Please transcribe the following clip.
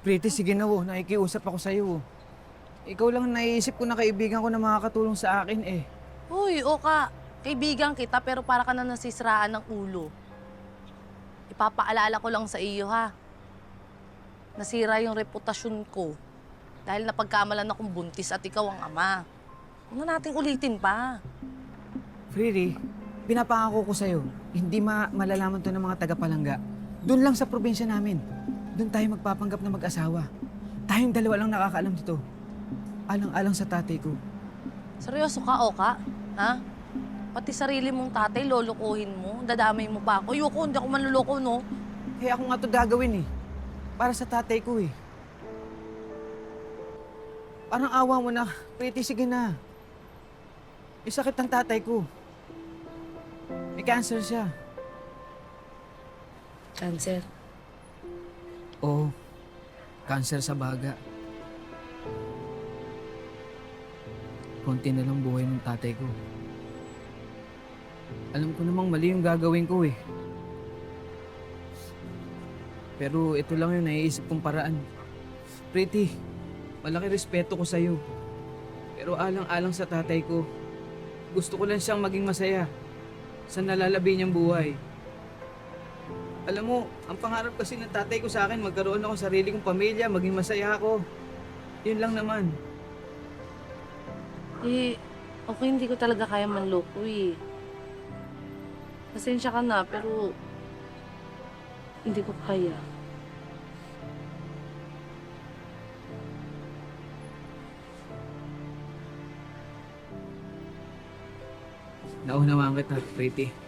Pretty, sige na wo. Nakikiusap ako sa'yo. Ikaw lang ang naiisip ko na kaibigan ko na makakatulong sa akin eh. Uy, Oka, kaibigan kita pero para ka na nasisiraan ng ulo. Ipapaalala ko lang sa iyo, ha? Nasira yung reputasyon ko dahil napagkamalan akong buntis at ikaw ang ama. Huwag na nating ulitin pa. Pretty, pinapangako ko sa'yo, hindi malalaman to ng mga taga-Palangga. Doon lang sa probinsya namin. Doon tayo magpapanggap na mag-asawa. Tayong dalawa lang nakakaalam dito. Alang-alang sa tatay ko. Seryoso ka, Oka? Ha? Pati sarili mong tatay, lolokohin mo, dadamay mo pa ako. Ayoko, hindi ako manluloko, no? Kaya ako nga to gagawin eh. Para sa tatay ko eh. Parang awa mo na. Pretty, sige na. May sakit ang tatay ko. May cancer siya. Cancer. Oo. Cancer sa baga. Konti na lang buhay ng tatay ko. Alam ko namang mali yung gagawin ko eh. Pero ito lang yung naiisip kong paraan. Pretty, malaki respeto ko sa'yo. Pero alang-alang sa tatay ko, gusto ko lang siyang maging masaya sa nalalabi niyang buhay. Alam mo, ang pangarap kasi ng tatay ko sa akin, magkaroon ako ng sarili kong pamilya, maging masaya ako. Yun lang naman. Eh, okay, hindi ko talaga kaya manloko eh. Pasensya ka na, pero hindi ko kaya. Naunawaan kita, Pretty.